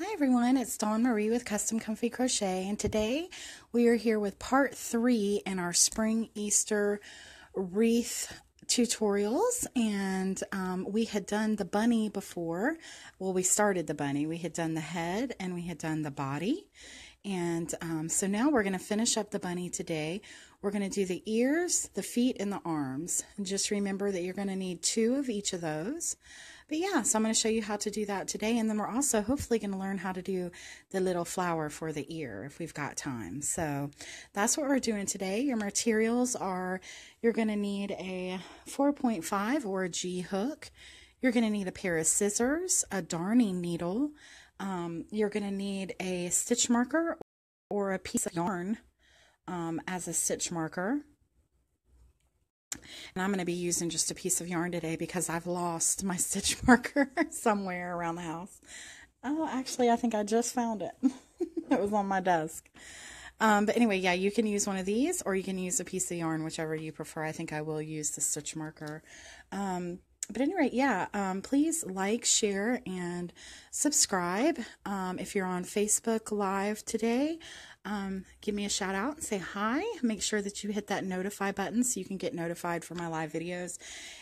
Hi everyone, it's Dawn Marie with Custom Comfy Crochet, and today we are here with part 3 in our Spring Easter Wreath tutorials. And we had done the bunny before. Well, we started the bunny. We had done the head and we had done the body. And so now we're going to finish up the bunny today. We're going to do the ears, the feet, and the arms. And just remember that you're going to need 2 of each of those. But yeah, so I'm going to show you how to do that today, and then we're also hopefully going to learn how to do the little flower for the ear if we've got time. So that's what we're doing today. Your materials are, you're going to need a 4.5 or a G hook. You're going to need a pair of scissors, a darning needle. You're going to need a stitch marker or a piece of yarn as a stitch marker. And I'm going to be using just a piece of yarn today because I've lost my stitch marker somewhere around the house. Oh, actually, I think I just found it. It was on my desk. But anyway, yeah, you can use one of these or you can use a piece of yarn, whichever you prefer. I think I will use the stitch marker. But anyway, yeah, please like, share, and subscribe. If you're on Facebook Live today, give me a shout out and say hi. Make sure that you hit that notify button so you can get notified for my live videos.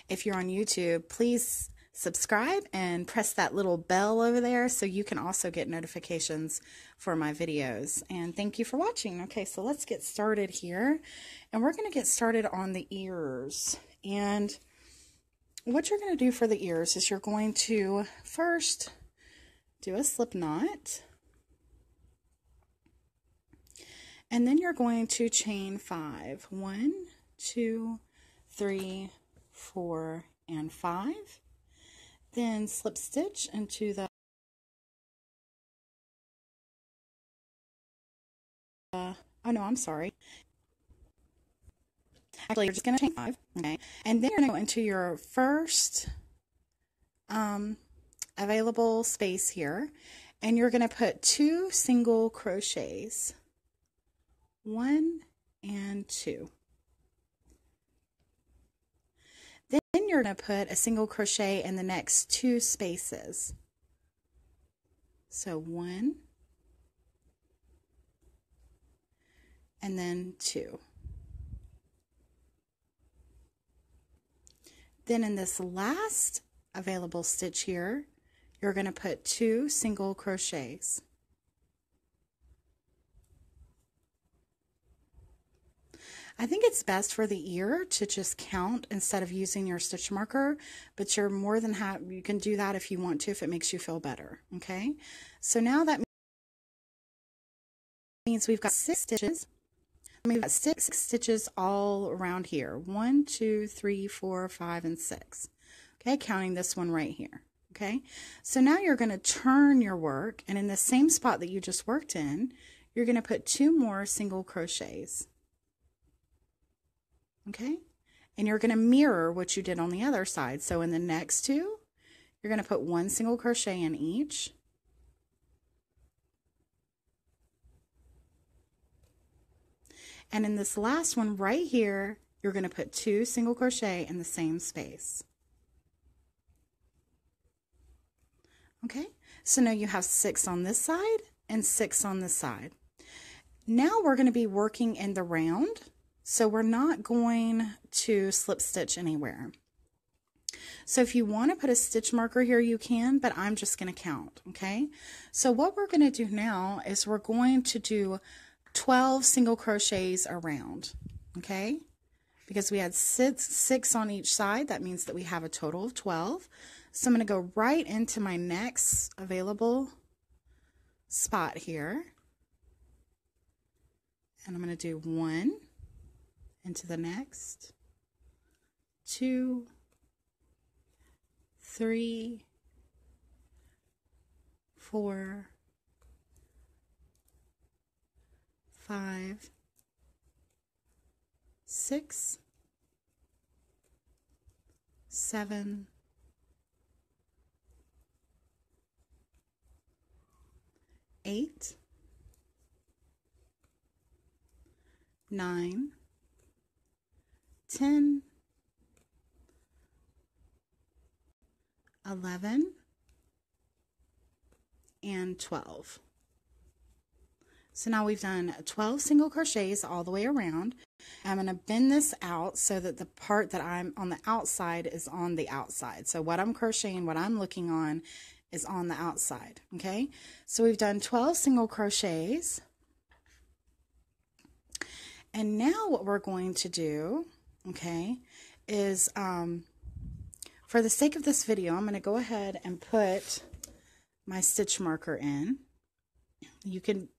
If you're on YouTube, please subscribe and press that little bell over there so you can also get notifications for my videos. And thank you for watching. Okay, so let's get started here. And we're going to get started on the ears. And what you're going to do for the ears is you're going to first do a slip knot. And then you're going to chain 5. 1, 2, 3, 4, and 5. Then slip stitch into the oh no, I'm sorry. Actually, you're just going to chain 5, okay? And then you're going to go into your first available space here, and you're going to put 2 single crochets. 1 and 2. Then you're going to put a single crochet in the next 2 spaces. So 1 and then 2. Then in this last available stitch here, you're going to put 2 single crochets. I think it's best for the ear to just count instead of using your stitch marker, but you're more than happy, you can do that if you want to, if it makes you feel better, okay? So now that means we've got 6 stitches. We've got 6 stitches all around here. 1, 2, 3, 4, 5, and 6. Okay, counting this one right here. Okay, so now you're going to turn your work, and in the same spot that you just worked in, you're going to put 2 more single crochets. Okay, and you're going to mirror what you did on the other side. So in the next 2, you're going to put 1 single crochet in each. And in this last one right here, you're going to put 2 single crochet in the same space. Okay, so now you have 6 on this side and 6 on this side. Now we're going to be working in the round. So we're not going to slip stitch anywhere. So if you want to put a stitch marker here, you can, but I'm just going to count, okay? So what we're going to do now is we're going to do 12 single crochets around, okay? Because we had 6 on each side, that means that we have a total of 12. So I'm going to go right into my next available spot here. And I'm going to do 1. Into the next, 2, 3, 4, 5, 6, 7, 8, 9, 10, 11, and 12. So now we've done 12 single crochets all the way around. I'm going to bend this out so that the part that I'm on the outside is on the outside. So what I'm crocheting, what I'm looking on is on the outside. Okay, so we've done 12 single crochets. And now what we're going to do, okay, is for the sake of this video, I'm going to go ahead and put my stitch marker in. You can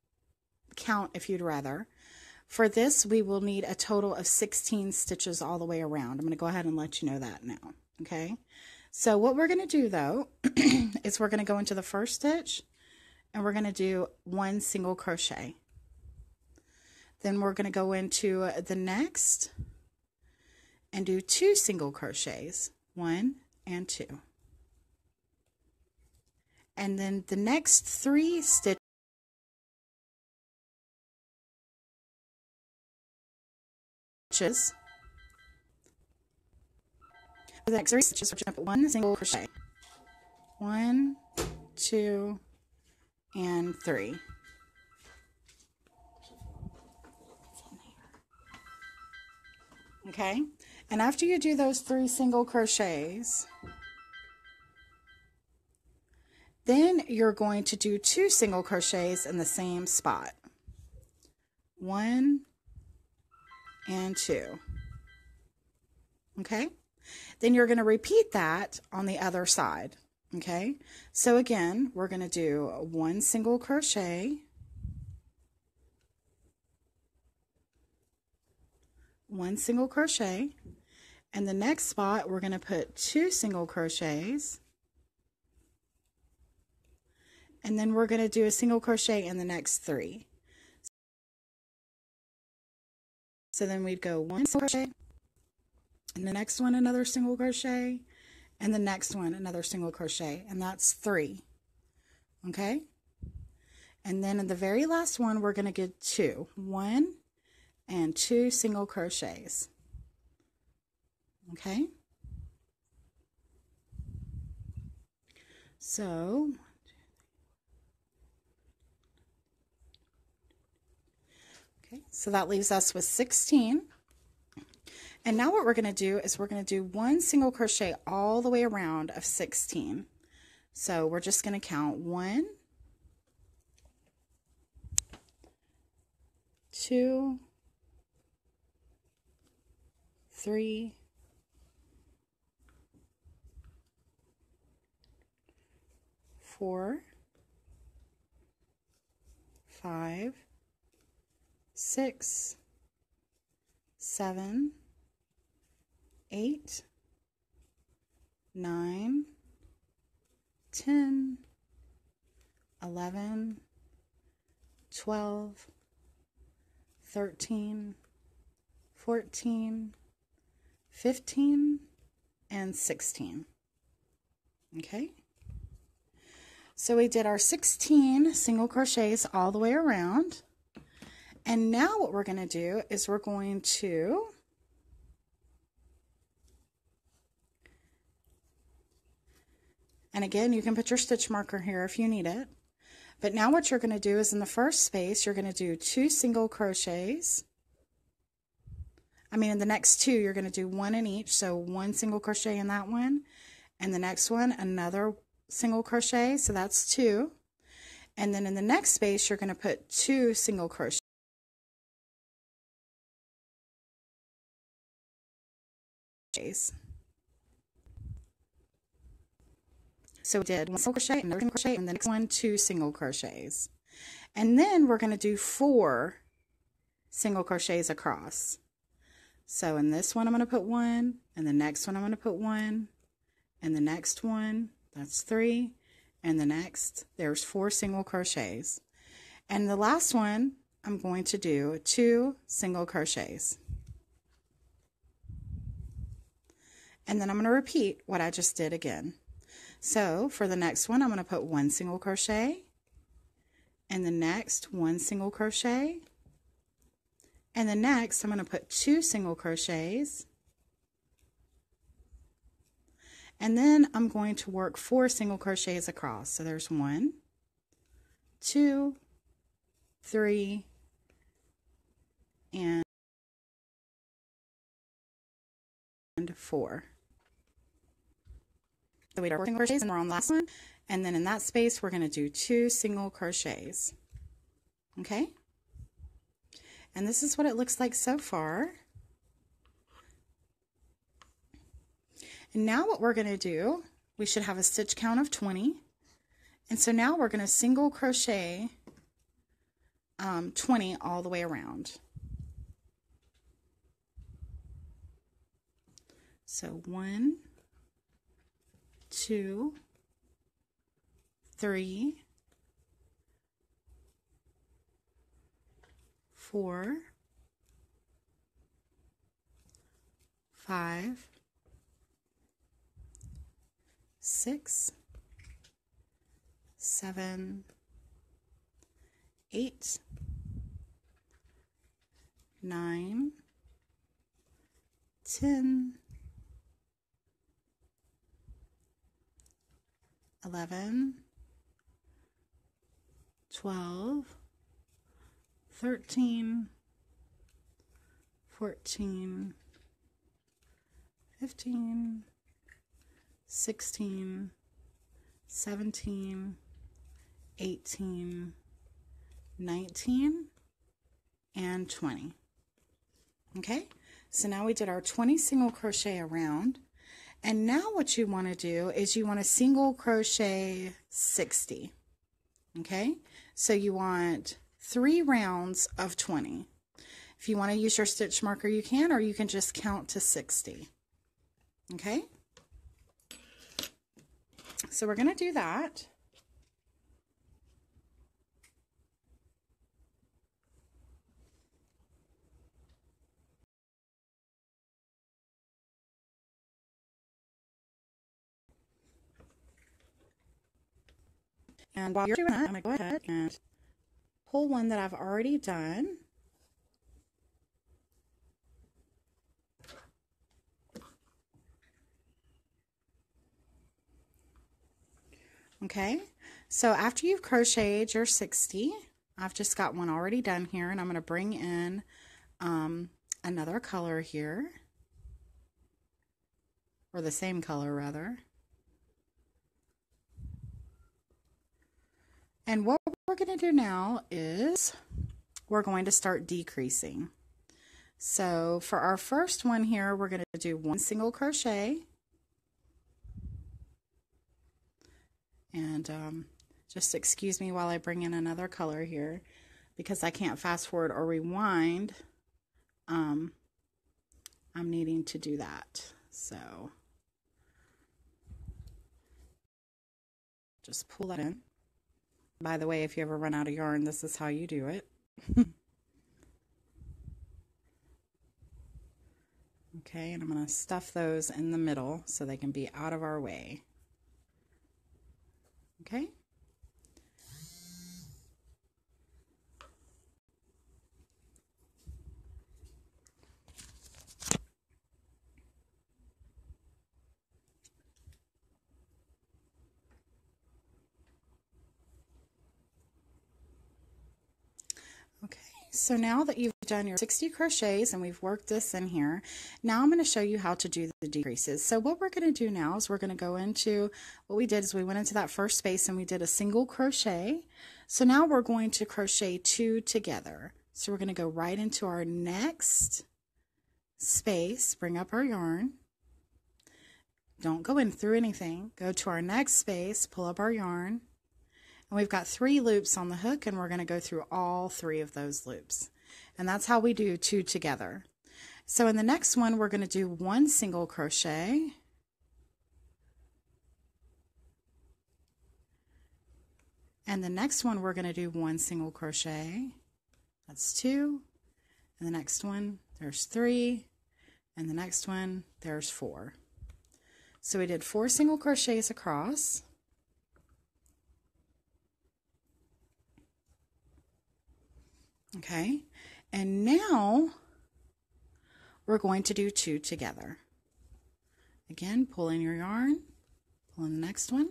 count if you'd rather. For this, we will need a total of 16 stitches all the way around. I'm going to go ahead and let you know that now. Okay, so what we're going to do though is we're going to go into the first stitch and we're going to do 1 single crochet. Then we're going to go into the next and do 2 single crochets, 1 and 2. And then the next 3 stitches, the next 3 stitches, we're going to put 1 single crochet, 1, 2, and 3. Okay, and after you do those 3 single crochets, then you're going to do 2 single crochets in the same spot, 1 and 2. Okay, then you're going to repeat that on the other side. Okay, so again, we're going to do 1 single crochet, 1 single crochet, and the next spot we're going to put 2 single crochets, and then we're going to do a single crochet in the next 3. So then we'd go 1 single crochet, and the next one another single crochet, and the next one another single crochet, and that's 3. Okay, and then in the very last one we're going to get 2, 1 and 2 single crochets. Okay, so that leaves us with 16. And now what we're going to do is we're going to do 1 single crochet all the way around of 16. So we're just going to count 1, 2, 3, 4, 5, 6, 7, 8, 9, 10, 11, 12, 13, 14, 15, and 16. Okay, so we did our 16 single crochets all the way around, and now what we're going to do is we're going to and again, you can put your stitch marker here if you need it. But now what you're going to do is in the first space, you're going to do 2 single crochets. In the next 2, you're going to do 1 in each. So 1 single crochet in that one. And the next one, another single crochet. So that's 2. And then in the next space, you're going to put 2 single crochets. So we did 1 single crochet, another single crochet, and the next one 2 single crochets. And then we're going to do 4 single crochets across. So in this one I'm going to put 1, and the next one I'm going to put 1, and the next one, that's 3, and the next, there's 4 single crochets. And the last one, I'm going to do 2 single crochets. And then I'm going to repeat what I just did again. So for the next one, I'm going to put 1 single crochet, and the next 1 single crochet, and the next I'm going to put 2 single crochets, and then I'm going to work 4 single crochets across. So there's 1, 2, 3, and 4. So we did 4 single crochets and we're on the last one, and then in that space we're going to do 2 single crochets. Okay, and this is what it looks like so far. And now what we're going to do, we should have a stitch count of 20, and so now we're going to single crochet 20 all the way around. So 1, 2, 3, 4, 5, 6, 7, 8, 9, 10, 11, 12, 13, 14, 15, 16, 17, 18, 19, and 20. Okay, so now we did our 20 single crochet around, and now what you want to do is you want to single crochet 60. Okay, so you want 3 rounds of 20. If you want to use your stitch marker, you can, or you can just count to 60. Okay, so we're going to do that. And while you're doing that, I'm going to go ahead and pull one that I've already done. Okay, so after you've crocheted your 60, I've just got one already done here, and I'm going to bring in another color here, or the same color rather. And what we're going to do now is we're going to start decreasing. So for our first one here, we're going to do 1 single crochet. And just excuse me while I bring in another color here, because I can't fast forward or rewind. I'm needing to do that. So just pull that in. By the way, if you ever run out of yarn, this is how you do it. Okay, and I'm going to stuff those in the middle so they can be out of our way. Okay. Okay, so now that you've done your 60 crochets and we've worked this in here, now I'm going to show you how to do the decreases. So what we're going to do now is we're going to go into, what we did is we went into that first space and we did a single crochet. So now we're going to crochet 2 together. So we're going to go right into our next space, bring up our yarn. Don't go in through anything. Go to our next space, pull up our yarn. And we've got 3 loops on the hook, and we're going to go through all 3 of those loops. And that's how we do 2 together. So in the next one, we're going to do 1 single crochet. And the next one, we're going to do 1 single crochet. That's 2. And the next one, there's 3. And the next one, there's 4. So we did 4 single crochets across. Okay, and now we're going to do 2 together. Again, pull in your yarn, pull in the next one,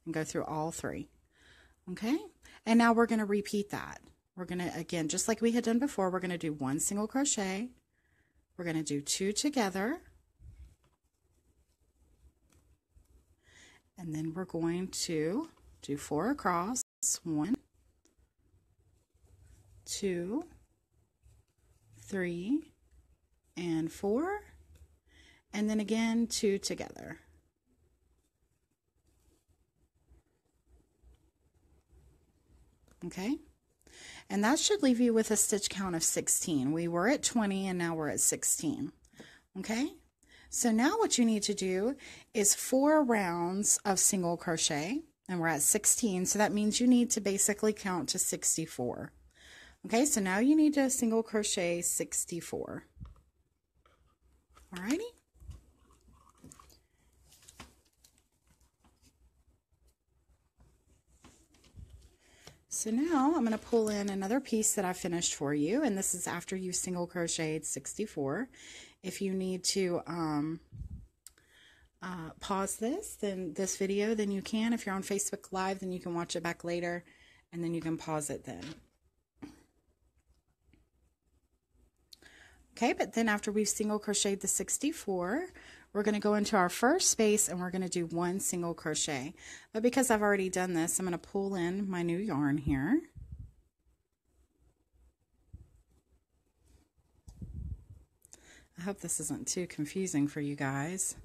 and go through all 3. Okay, And now we're going to repeat that. We're going to, again, just like we had done before, we're going to do 1 single crochet. We're going to do 2 together. And then we're going to do 4 across. 1, 2, 3, and 4. And then again, 2 together. Okay? And that should leave you with a stitch count of 16. We were at 20 and now we're at 16. Okay? So now what you need to do is 4 rounds of single crochet, and we're at 16, so that means you need to basically count to 64. Okay, so now you need to single crochet 64. Alrighty? So now I'm going to pull in another piece that I finished for you, and this is after you single crocheted 64. If you need to pause this video, then you can. If you're on Facebook Live, then you can watch it back later, and then you can pause it then. Okay, but then after we've single crocheted the 64, we're going to go into our first space and we're going to do 1 single crochet. But because I've already done this, I'm going to pull in my new yarn here. I hope this isn't too confusing for you guys.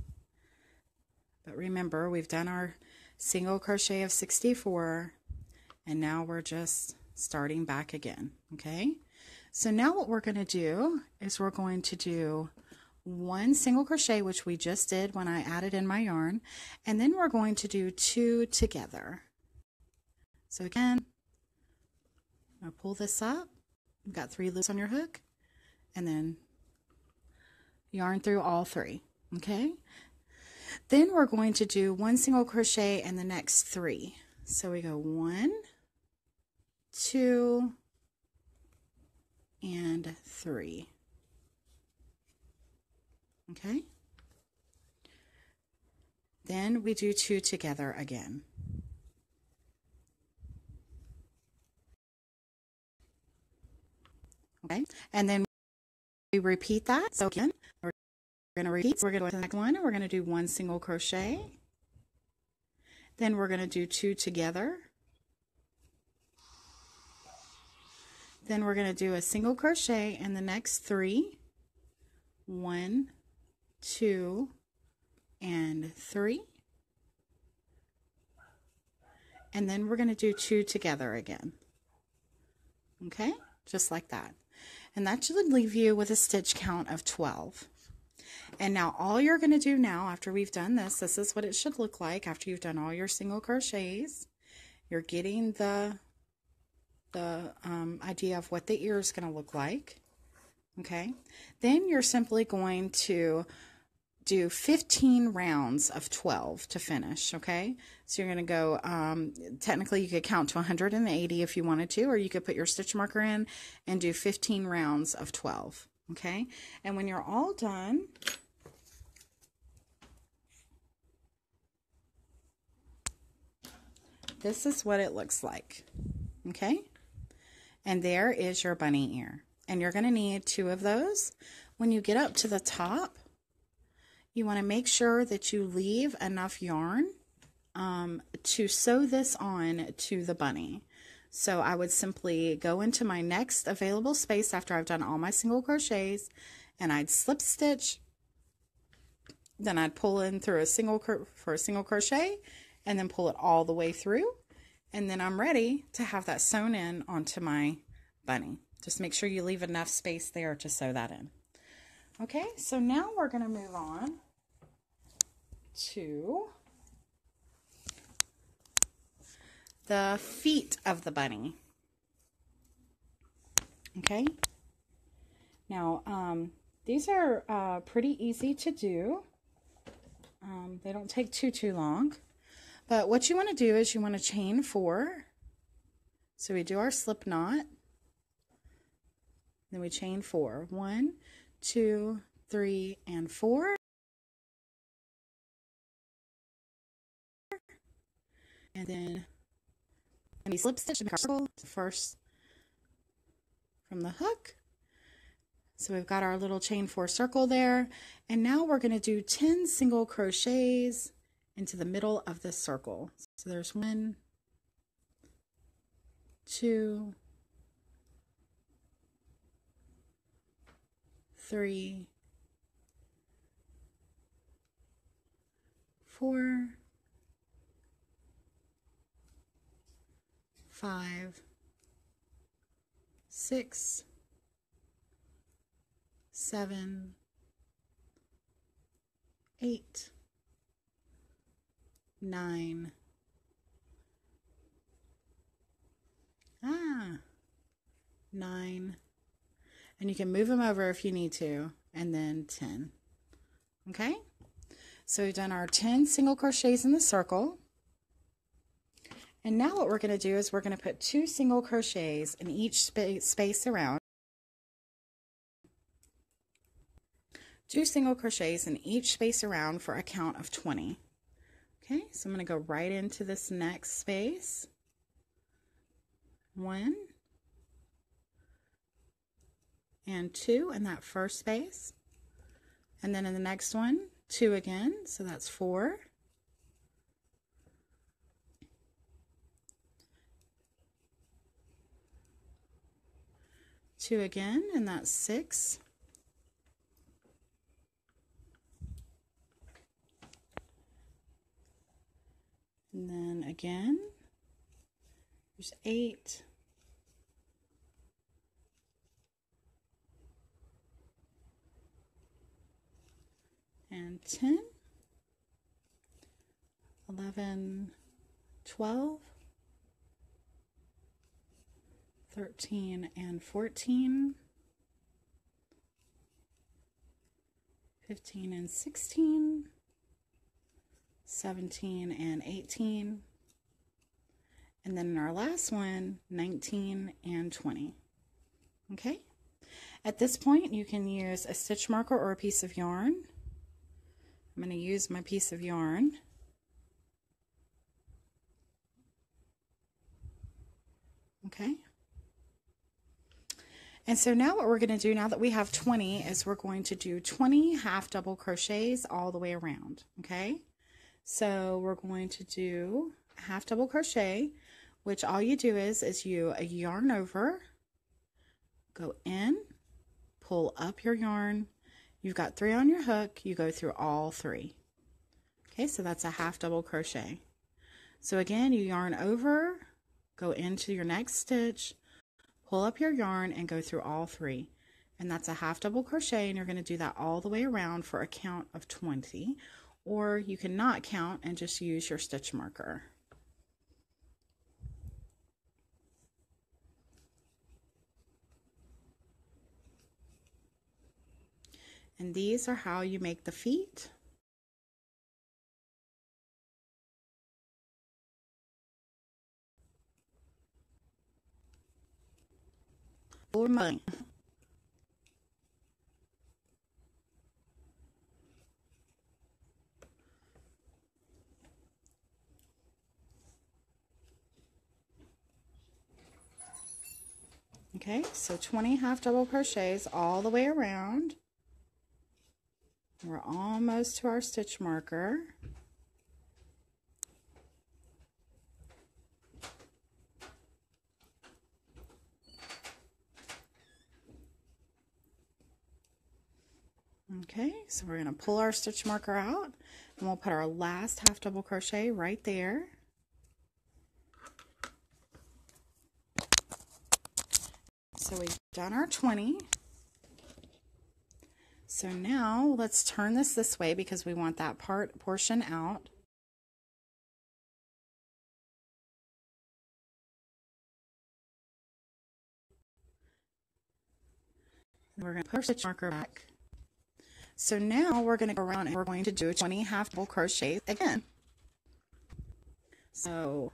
But remember, we've done our single crochet of 64, and now we're just starting back again, okay? So now what we're going to do is we're going to do 1 single crochet, which we just did when I added in my yarn, and then we're going to do 2 together. So again, I'm going to pull this up. You've got 3 loops on your hook, and then yarn through all 3, okay? Then we're going to do 1 single crochet and the next 3. So we go 1, 2, and 3. Okay? Then we do 2 together again. Okay? And then we repeat that. So again, we're going to repeat. So we're going to go to the next one, and we're going to do 1 single crochet. Then we're going to do 2 together. Then we're going to do a single crochet in the next 3. 1, 2, and 3. And then we're going to do 2 together again. Okay? Just like that. And that should leave you with a stitch count of 12. And now all you're going to do now, after we've done this, this is what it should look like after you've done all your single crochets. You're getting the idea of what the ear is going to look like. Okay? Then you're simply going to do 15 rounds of 12 to finish, okay? So you're going to go, technically you could count to 180 if you wanted to, or you could put your stitch marker in and do 15 rounds of 12, okay? And when you're all done, this is what it looks like, okay? And there is your bunny ear. And you're going to need 2 of those. When you get up to the top, you want to make sure that you leave enough yarn to sew this on to the bunny. So I would simply go into my next available space after I've done all my single crochets, and I'd slip stitch, then I'd pull in through a single crochet, and then pull it all the way through, and then I'm ready to have that sewn in onto my bunny. Just make sure you leave enough space there to sew that in. Okay, so now we're going to move on to the feet of the bunny. Okay, now these are pretty easy to do. They don't take too long. But what you want to do is you want to chain 4. So we do our slip knot. Then we chain 4. 1, 2, 3, and 4. And then and we slip stitch to make our circle first from the hook. So we've got our little chain 4 circle there, and now we're going to do 10 single crochets into the middle of this circle. So there's 1, 2, 3, 4, 5, 6, 7, 8, 9, 9, and you can move them over if you need to, and then 10. Okay, so we've done our 10 single crochets in the circle, and now what we're going to do is we're going to put 2 single crochets in each space around. 2 single crochets in each space around for a count of 20. Okay, so I'm going to go right into this next space. 1 and 2 in that first space, and then in the next one 2 again, so that's 4, 2 again, and that's 6, and then again there's 8, and 10, 11, 12, 13 and 14, 15 and 16, 17 and 18, and then in our last one, 19 and 20. Okay, at this point you can use a stitch marker or a piece of yarn. I'm going to use my piece of yarn. Okay. And so now what we're going to do, now that we have 20, is we're going to do 20 half double crochets all the way around. Okay. So we're going to do half double crochet, which all you do is you yarn over, go in, pull up your yarn. You've got 3 on your hook, you go through all 3. Okay, so that's a half double crochet. So again, you yarn over, go into your next stitch, pull up your yarn, and go through all 3. And that's a half double crochet, and you're going to do that all the way around for a count of 20. Or you can not count and just use your stitch marker. And these are how you make the feet. Or mine. Okay, so 20 half double crochets all the way around. We're almost to our stitch marker. Okay, so we're going to pull our stitch marker out, and we'll put our last half double crochet right there. So we've done our 20. So now let's turn this way because we want that portion out. And we're going to put our stitch marker back. So now we're going to go around and we're going to do 20 half double crochets again. So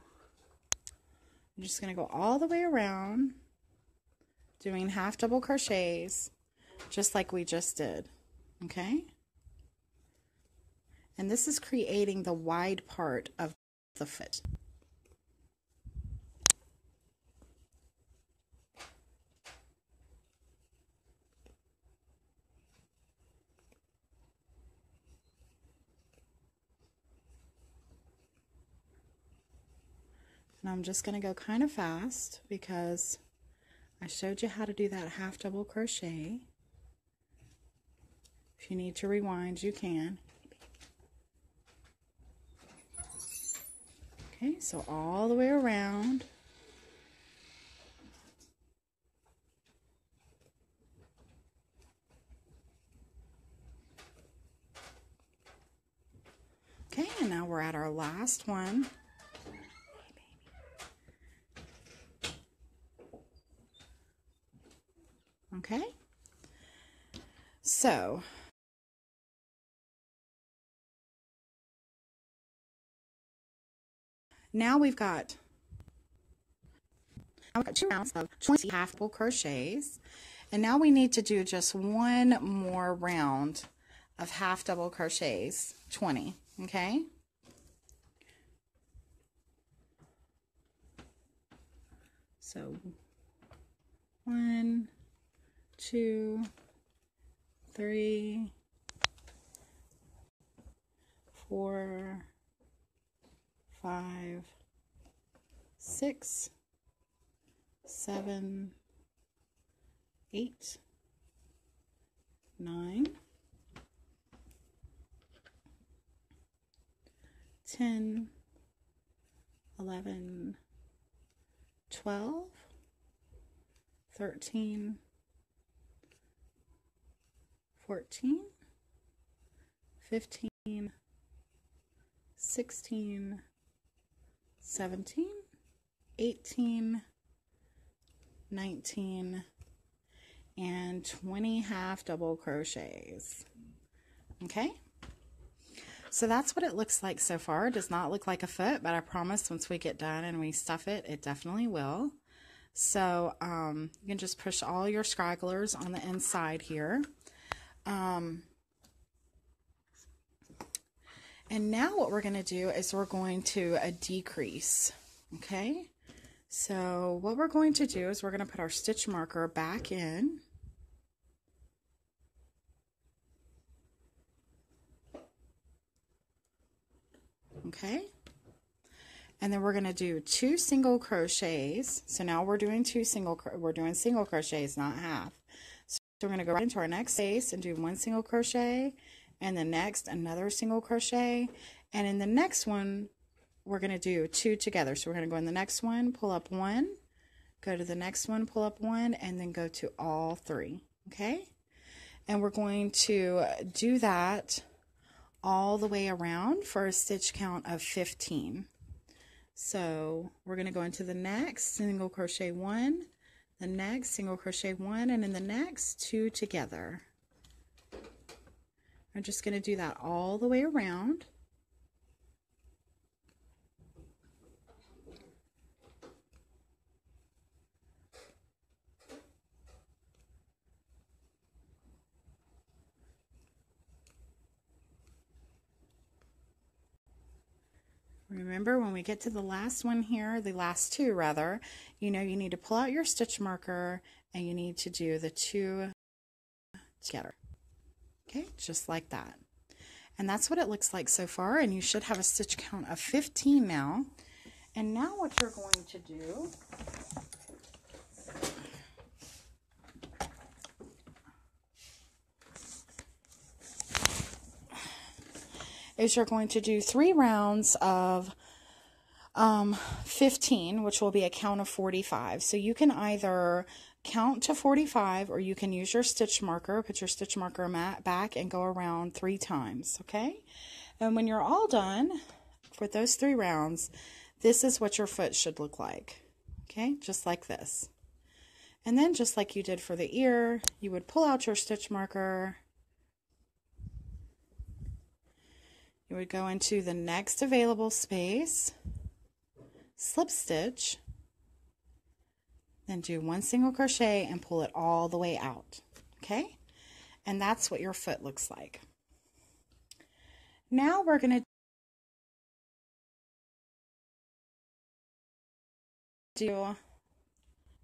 I'm just going to go all the way around doing half double crochets just like we just did. Okay? And this is creating the wide part of the foot. And I'm just going to go kind of fast because I showed you how to do that half double crochet. If you need to rewind, you can. Okay, so all the way around. Okay, and now we're at our last one. Okay, so now we've got 2 rounds of 20 half double crochets, and now we need to do just one more round of half double crochets, 20, okay? So 1, 2, 3, 4, 5, 6, 7, 8, 9, 10, 11, 12, 13, 14, 15, 16, 17, 18, 19, and 20 half double crochets. Okay, so that's what it looks like so far. It does not look like a foot, but I promise once we get done and we stuff it, it definitely will. So you can just push all your scragglers on the inside here. And now what we're going to do is we're going to decrease. Okay, so what we're going to do is we're going to put our stitch marker back in. Okay, and then we're going to do 2 single crochets. So now we're doing single crochets, not half. So we're going to go right into our next space and do 1 single crochet, and the next another single crochet, and in the next one we're going to do 2 together. So we're going to go in the next one, pull up 1, go to the next one, pull up 1, and then go to all 3. Okay, and we're going to do that all the way around for a stitch count of 15. So we're going to go into the next single crochet 1, the next single crochet 1, and in the next 2 together. I'm just going to do that all the way around. Remember, when we get to the last one here, the last 2 rather, you know you need to pull out your stitch marker and you need to do the 2 together. Okay, just like that. And that's what it looks like so far, and you should have a stitch count of 15 now. And now what you're going to do is you're going to do 3 rounds of 15, which will be a count of 45. So you can either count to 45 or you can use your stitch marker, put your stitch marker back and go around 3 times, okay? And when you're all done with those 3 rounds, this is what your foot should look like, okay? Just like this. And then just like you did for the ear, you would pull out your stitch marker. You would go into the next available space, slip stitch, then do 1 single crochet and pull it all the way out, okay? And that's what your foot looks like. Now we're going to do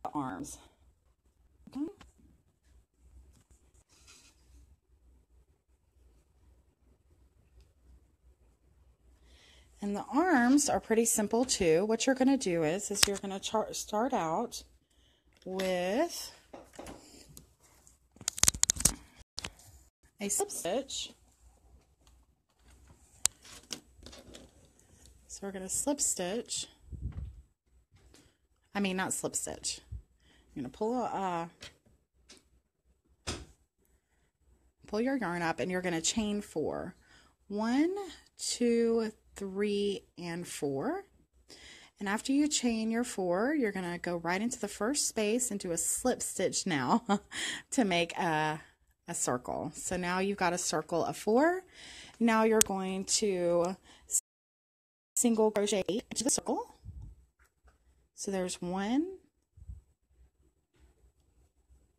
the arms. Okay? And the arms are pretty simple too. What you're going to do is you're going to start out with a slip stitch. So we're going to slip stitch. I mean, not slip stitch. You're going to pull your yarn up, and you're going to chain 4. 1, 2, 3, and 4. And after you chain your 4, you're going to go right into the first space and do a slip stitch now to make a circle. So now you've got a circle of 4. Now you're going to single crochet into the circle. So there's 1,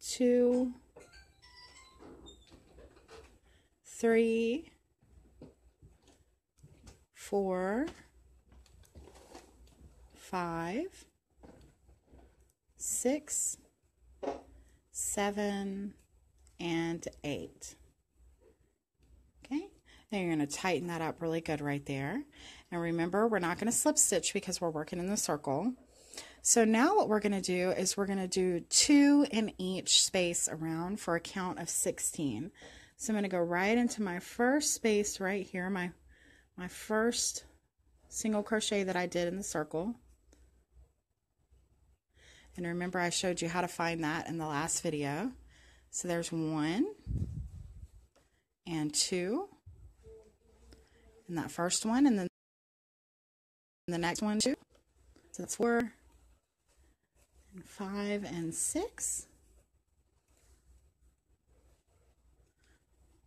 2, 3, 4, 5, 6, 7, and 8. Okay, now you're going to tighten that up really good right there. And remember, we're not going to slip stitch because we're working in the circle. So now what we're going to do is we're going to do 2 in each space around for a count of 16. So I'm going to go right into my first space right here, my first single crochet that I did in the circle. And remember, I showed you how to find that in the last video. So there's 1 and 2 in that first one, and then the next one 2. So that's 4 and 5 and 6,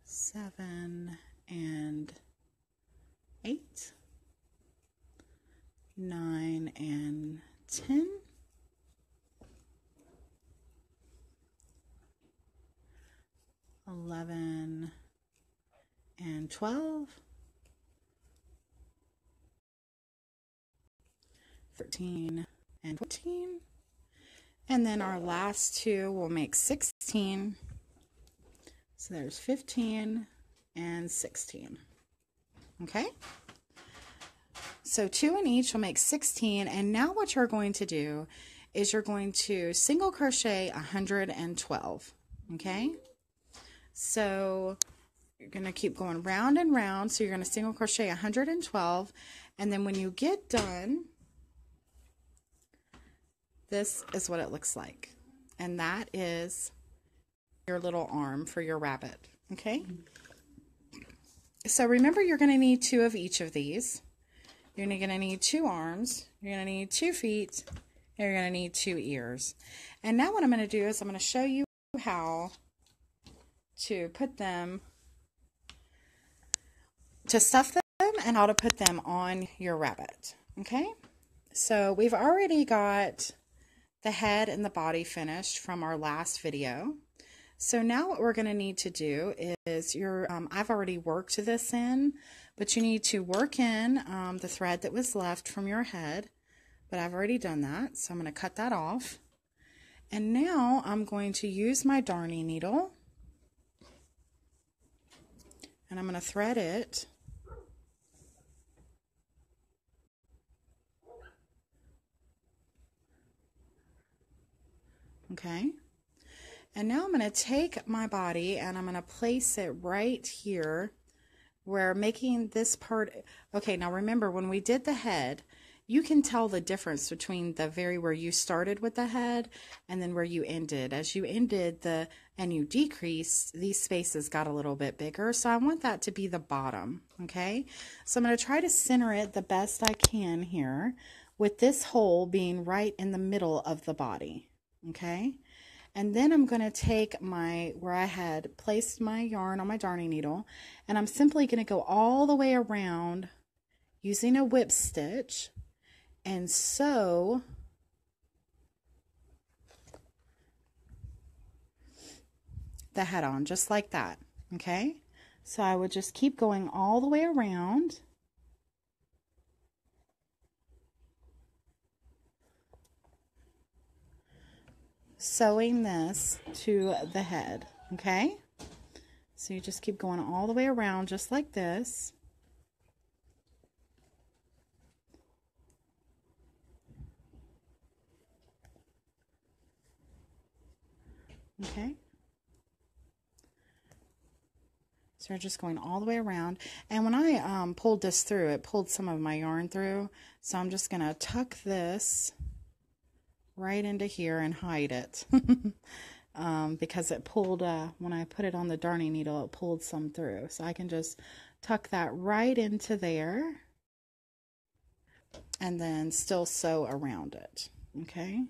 7 and 8, 9 and 10, 11 and 12, 13 and 14, and then our last 2 will make 16. So there's 15 and 16. Okay, so 2 in each will make 16. And now what you're going to do is you're going to single crochet 112. Okay, so you're going to keep going round and round. So you're going to single crochet 112, and then when you get done, this is what it looks like. And that is your little arm for your rabbit. Okay, so remember, you're going to need 2 of each of these. You're going to need 2 arms, you're going to need 2 feet, and you're going to need 2 ears. And now what I'm going to do is I'm going to show you how to put them, to stuff them, and how to put them on your rabbit. Okay, so we've already got the head and the body finished from our last video. So now what we're going to need to do is I've already worked this in, but you need to work in the thread that was left from your head, but I've already done that. So I'm going to cut that off. And now I'm going to use my darning needle, and I'm going to thread it. Okay. And now I'm going to take my body and I'm going to place it right here where making this part. Okay, now remember, when we did the head, you can tell the difference between where you started with the head and then where you ended. As you ended and you decreased, these spaces got a little bit bigger. So I want that to be the bottom. Okay, so I'm going to try to center it the best I can here, with this hole being right in the middle of the body. Okay. And then I'm going to take where I had placed my yarn on my darning needle, and I'm simply going to go all the way around using a whip stitch and sew the head on just like that. Okay, so I would just keep going all the way around. Sewing this to the head. Okay, so you just keep going all the way around just like this. Okay. So we're just going all the way around. And when I pulled this through, it pulled some of my yarn through. So I'm just going to tuck this right into here and hide it. Because it pulled, when I put it on the darning needle, it pulled some through. So I can just tuck that right into there. And then still sew around it. Okay.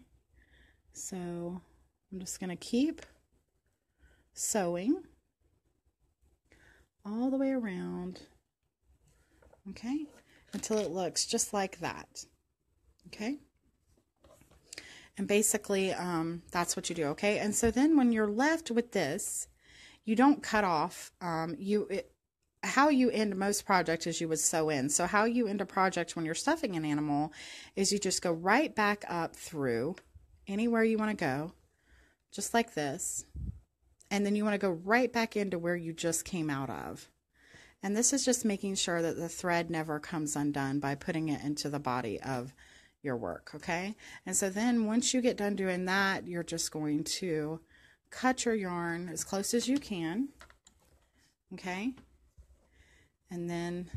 So I'm just going to keep sewing all the way around, okay, until it looks just like that, okay? And basically, that's what you do, okay? And so then when you're left with this, you don't cut off, how you end most projects is you would sew in. So how you end a project when you're stuffing an animal is you just go right back up through anywhere you want to go, just like this. And then you want to go right back into where you just came out of. And this is just making sure that the thread never comes undone by putting it into the body of your work, okay? And so then once you get done doing that, you're just going to cut your yarn as close as you can, okay? And then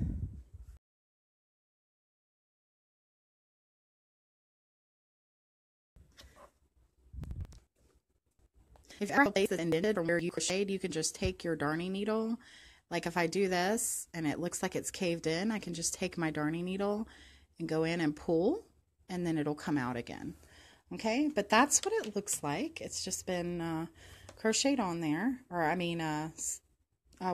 if every place is indented or where you crocheted, you can just take your darning needle. Like if I do this and it looks like it's caved in, I can just take my darning needle and go in and pull, and then it'll come out again. Okay, but that's what it looks like. It's just been crocheted on there, or I mean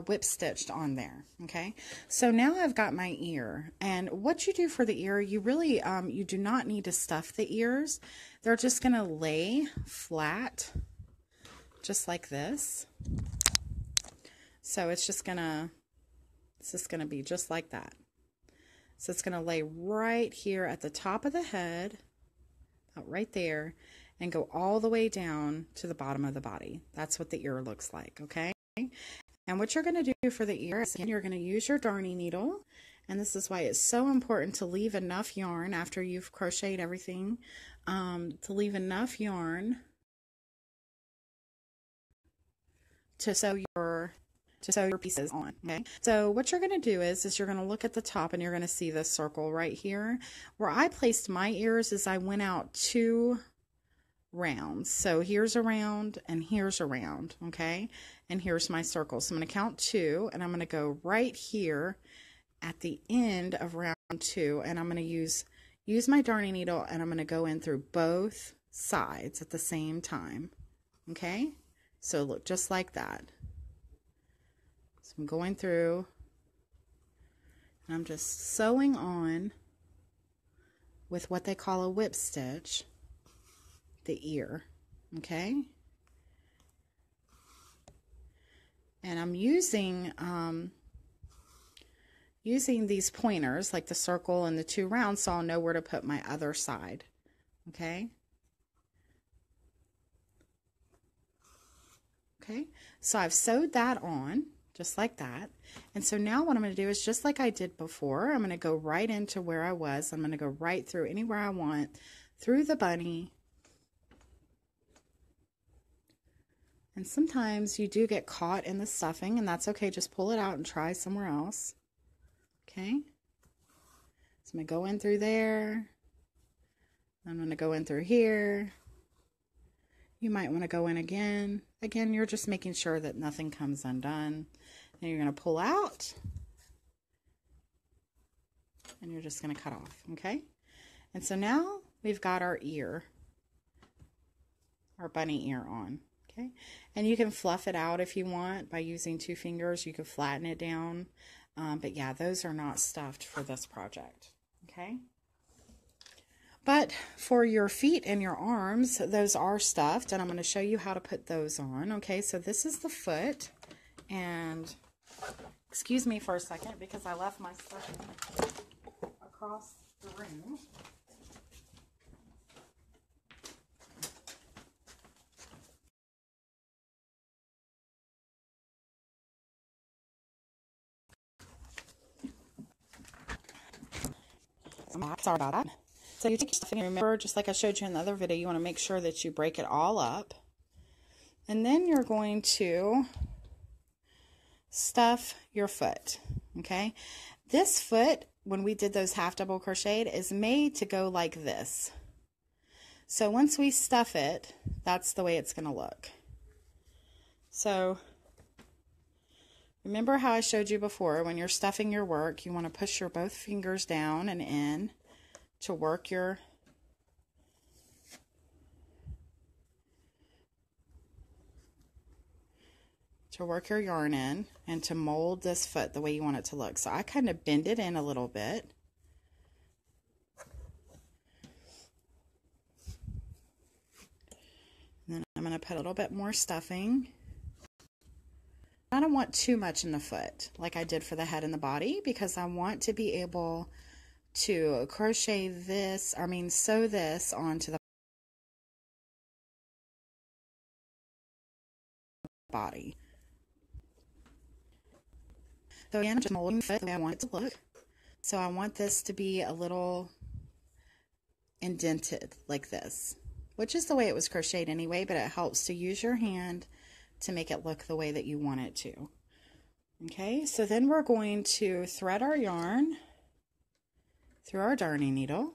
whip stitched on there. Okay, so now I've got my ear, and what you do for the ear, you really you do not need to stuff the ears. They're just gonna lay flat just like this. So it's just gonna be just like that. So it's gonna lay right here at the top of the head, about right there, and go all the way down to the bottom of the body. That's what the ear looks like, okay? And what you're gonna do for the ear is, again, you're gonna use your darning needle, and this is why it's so important to leave enough yarn after you've crocheted everything, to leave enough yarn to sew your pieces on, okay? So what you're going to do is you're going to look at the top, and you're going to see this circle right here. Where I placed my ears is I went out 2 rounds. So here's a round and here's a round, okay? And here's my circle. So I'm going to count 2, and I'm going to go right here at the end of round 2, and I'm going to use my darning needle, and I'm going to go in through both sides at the same time, okay? So look just like that. So I'm going through, and I'm just sewing on with what they call a whip stitch, the ear, okay? And I'm using these pointers, like the circle and the 2 rounds, so I'll know where to put my other side, okay? Okay, so I've sewed that on just like that. And so now what I'm going to do is just like I did before, I'm going to go right into where I was. I'm going to go right through anywhere I want, through the bunny. And sometimes you do get caught in the stuffing, and that's okay. Just pull it out and try somewhere else. Okay, so I'm going to go in through there. I'm going to go in through here. You might want to go in again. Again, you're just making sure that nothing comes undone. Then you're going to pull out, and you're just going to cut off, okay? And so now we've got our ear, our bunny ear on, okay? And you can fluff it out if you want by using 2 fingers. You can flatten it down. But yeah, those are not stuffed for this project, okay? But for your feet and your arms, those are stuffed, and I'm going to show you how to put those on. Okay, so this is the foot, and excuse me for a second because I left my stuff across the room. Sorry about that. So you take your stuff, and remember, just like I showed you in the other video, you want to make sure that you break it all up. And then you're going to stuff your foot, okay? This foot, when we did those half double crocheted, is made to go like this. So once we stuff it, that's the way it's going to look. So remember how I showed you before, when you're stuffing your work, you want to push your both fingers down and in to work your yarn in and to mold this foot the way you want it to look. So I kind of bend it in a little bit. And then I'm going to put a little bit more stuffing. I don't want too much in the foot like I did for the head and the body, because I want to be able to crochet this, sew this onto the body. So again, I'm just molding the foot the way I want it to look. So I want this to be a little indented like this, which is the way it was crocheted anyway, but it helps to use your hand to make it look the way that you want it to. Okay, so then we're going to thread our yarn through our darning needle.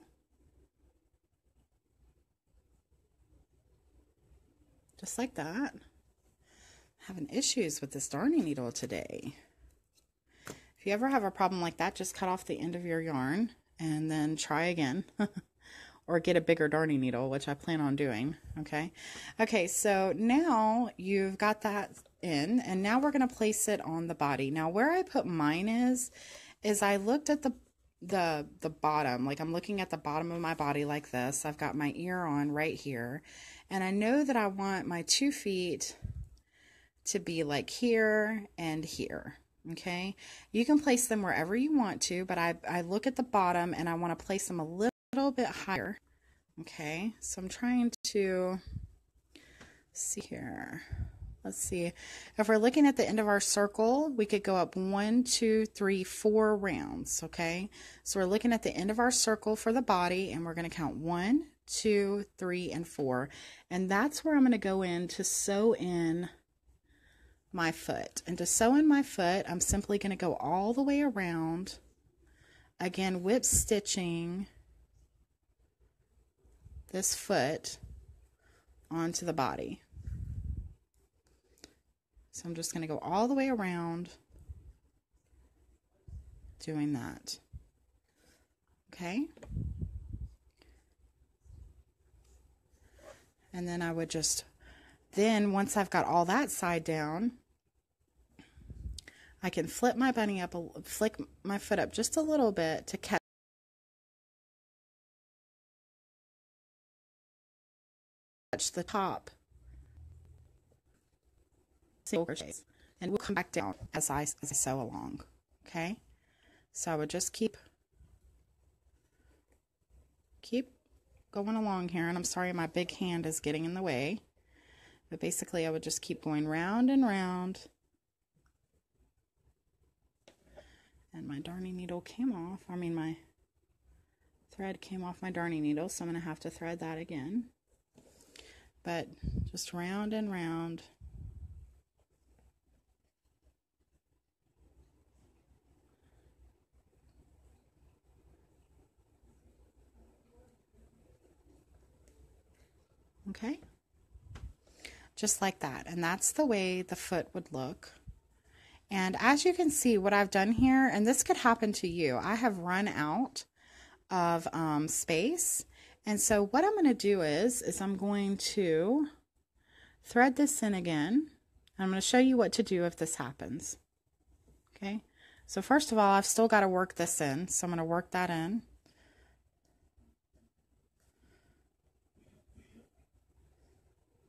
Just like that. Having issues with this darning needle today. If you ever have a problem like that, just cut off the end of your yarn and then try again. Or get a bigger darning needle, which I plan on doing. Okay, so now you've got that in, and now we're going to place it on the body. Now where I put mine is I looked at the bottom, like I'm looking at the bottom of my body like this. I've got my ear on right here, and I know that I want my 2 feet to be like here and here. Okay, you can place them wherever you want to, but I look at the bottom and I want to place them a little bit higher. Okay, so I'm trying to see here. Let's see, if we're looking at the end of our circle, we could go up 1, 2, 3, 4 rounds. Okay, so we're looking at the end of our circle for the body, and we're going to count 1, 2, 3, and 4, and that's where I'm going to go in to sew in my foot. And to sew in my foot, I'm simply going to go all the way around, again whip stitching this foot onto the body. So I'm just going to go all the way around doing that. Okay, and then I would just, then once I've got all that side down, I can flip my bunny up, flick my foot up just a little bit to catch the top single crochets, and we'll come back down as I sew along. Okay, so I would just keep going along here, and I'm sorry my big hand is getting in the way, but basically I would just keep going round and round. And my darning needle came off, my thread came off my darning needle, so I'm going to have to thread that again. But just round and round. Okay, just like that, and that's the way the foot would look. And as you can see, what I've done here, and this could happen to you, I have run out of space, and so what I'm going to do is I'm going to thread this in again. I'm going to show you what to do if this happens. Okay, so first of all, I've still got to work this in, so I'm going to work that in.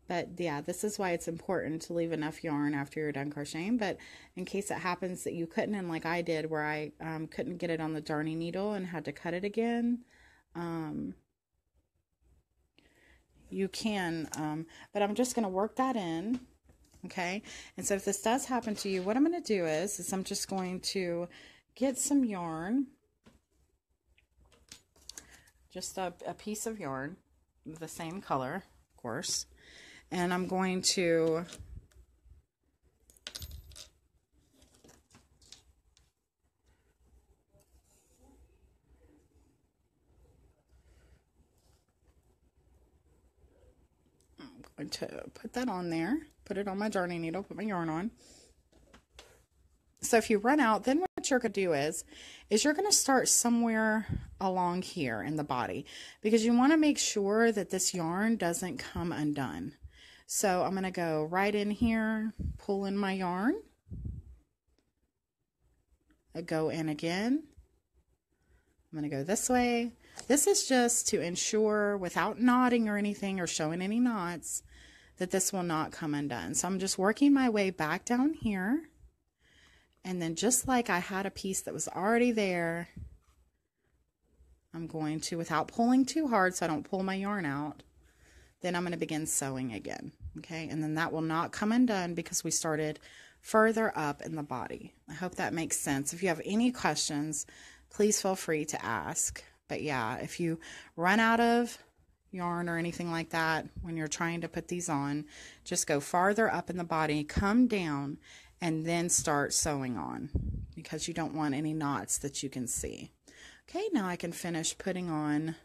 But yeah, this is why it's important to leave enough yarn after you're done crocheting. But in case it happens that you couldn't, and like I did, where I couldn't get it on the darning needle and had to cut it again, you can. But I'm just going to work that in. Okay, and so if this does happen to you, what I'm going to do is I'm just going to get some yarn, just a piece of yarn, the same color, of course. And I'm going to put that on there, put it on my darning needle, put my yarn on. So if you run out, then what you're going to do is you're going to start somewhere along here in the body, because you want to make sure that this yarn doesn't come undone. So I'm going to go right in here, pull in my yarn, I go in again. I'm going to go this way. This is just to ensure, without knotting or anything or showing any knots, that this will not come undone. So I'm just working my way back down here. And then just like I had a piece that was already there, I'm going to, without pulling too hard so I don't pull my yarn out, then I'm going to begin sewing again. Okay, and then that will not come undone because we started further up in the body. I hope that makes sense. If you have any questions, please feel free to ask. But yeah, if you run out of yarn or anything like that when you're trying to put these on, just go farther up in the body, come down, and then start sewing on, because you don't want any knots that you can see. Okay, now I can finish putting on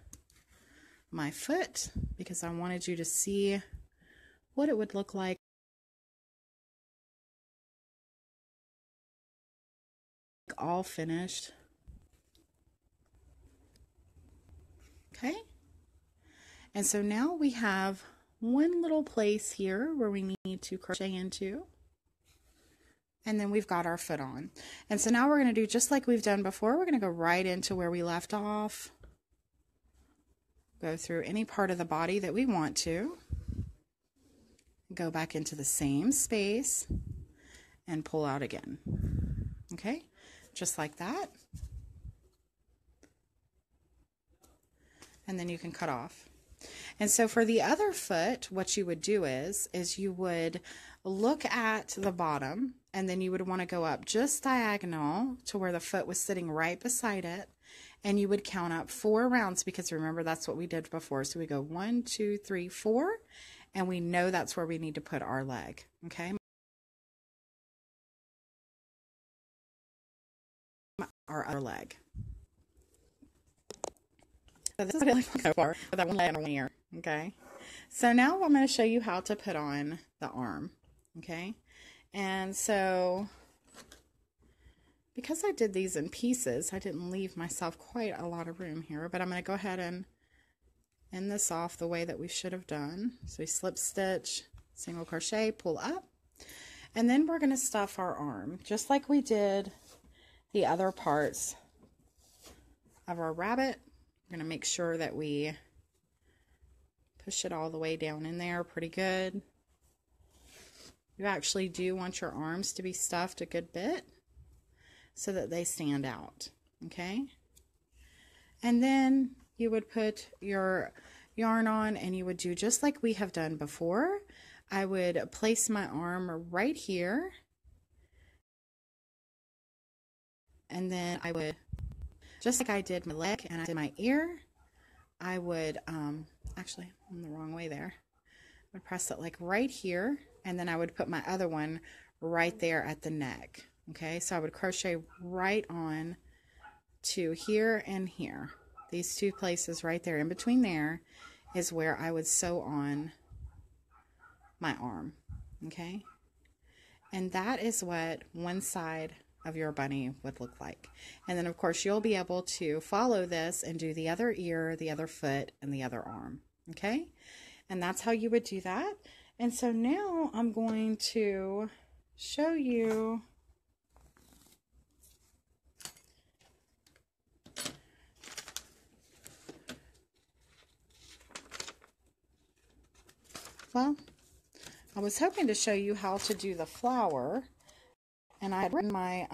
my foot, because I wanted you to see what it would look like all finished. Okay, and so now we have one little place here where we need to crochet into, and then we've got our foot on. And so now we're going to do just like we've done before. We're going to go right into where we left off, go through any part of the body that we want to, go back into the same space and pull out again. Okay, just like that. And then you can cut off. And so for the other foot, what you would do is you would look at the bottom, and then you would want to go up just diagonal to where the foot was sitting right beside it, and you would count up 4 rounds, because remember, that's what we did before. So we go 1, 2, 3, 4, and we know that's where we need to put our leg. Okay, our other leg. So this is what it looks like so far with that one leg and 1 ear. Okay, so now I'm going to show you how to put on the arm. Okay, and so because I did these in pieces, I didn't leave myself quite a lot of room here, but I'm going to go ahead and end this off the way that we should have done. So we slip stitch, single crochet, pull up, and then we're going to stuff our arm just like we did the other parts of our rabbit. We're going to make sure that we push it all the way down in there pretty good. You actually do want your arms to be stuffed a good bit so that they stand out. Okay, and then you would put your yarn on, and you would do just like we have done before. I would place my arm right here, and then I would, just like I did my leg and I did my ear, I would, actually, I'm the wrong way there. I would press it like right here, and then I would put my other one right there at the neck. Okay, so I would crochet right on to here and here. These 2 places right there, in between there, is where I would sew on my arm. Okay, and that is what one side of your bunny would look like. And then of course you'll be able to follow this and do the other ear, the other foot, and the other arm. Okay, and that's how you would do that. And so now I'm going to show you well, I was hoping to show you how to do the flower, and I had written my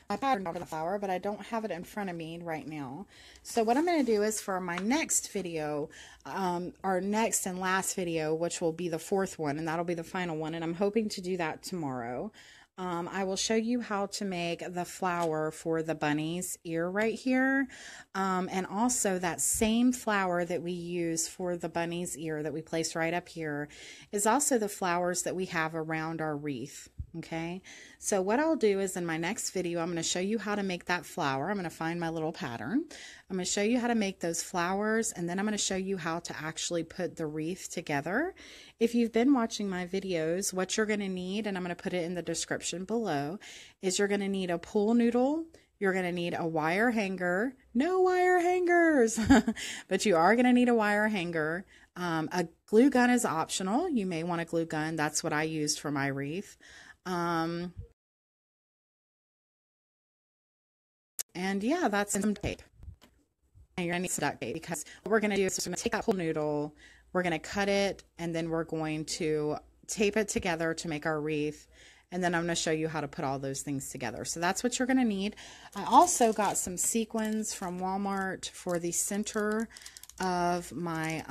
my pattern over the flower, but I don't have it in front of me right now. So what I'm going to do is, for my next video, our next and last video, which will be the 4th one, and that'll be the final one, and I'm hoping to do that tomorrow, I will show you how to make the flower for the bunny's ear right here. And also that same flower that we use for the bunny's ear that we place right up here is also the flowers that we have around our wreath. Okay, so what I'll do is in my next video, I'm going to show you how to make that flower. I'm going to find my little pattern. I'm going to show you how to make those flowers, and then I'm going to show you how to actually put the wreath together. If you've been watching my videos, what you're going to need, and I'm going to put it in the description below, is you're going to need a pool noodle. You're going to need a wire hanger. No wire hangers, but you are going to need a wire hanger. A glue gun is optional. You may want a glue gun. That's what I used for my wreath. And yeah, that's some tape. And you're going to need some duct tape, because what we're going to do is we're going to take that whole noodle, we're going to cut it, and then we're going to tape it together to make our wreath. And then I'm going to show you how to put all those things together. So that's what you're going to need. I also got some sequins from Walmart for the center of my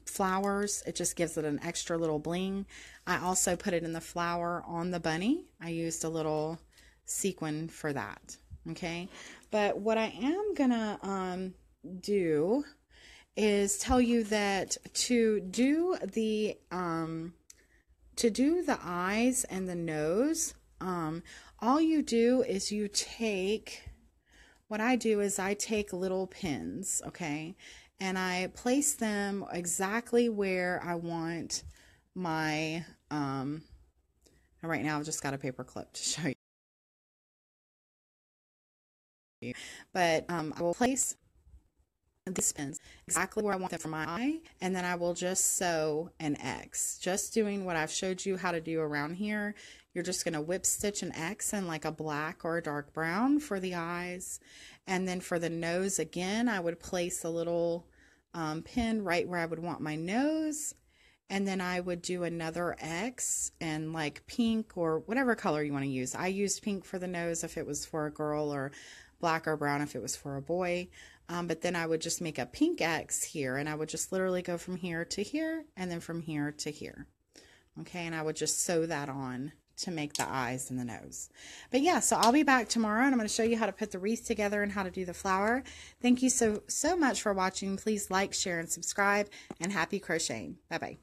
flowers. It just gives it an extra little bling. I also put it in the flower on the bunny. I used a little sequin for that. Okay, but what I am gonna do is tell you that to do the eyes and the nose, all you do is you take, what I do is I take little pins, okay, and I place them exactly where I want my, right now I've just got a paper clip to show you, but I will place these pins exactly where I want them for my eye, and then I will just sew an X, just doing what I've showed you how to do around here. You're just going to whip stitch an X in like a black or a dark brown for the eyes, and then for the nose again I would place a little pin right where I would want my nose, and then I would do another X and like pink or whatever color you want to use. I used pink for the nose if it was for a girl, or black or brown if it was for a boy. But then I would just make a pink X here, and I would just literally go from here to here and then from here to here. Okay, and I would just sew that on to make the eyes and the nose. But yeah, so I'll be back tomorrow, and I'm going to show you how to put the wreath together and how to do the flower. Thank you so much for watching. Please like, share, and subscribe, and happy crocheting. Bye-bye.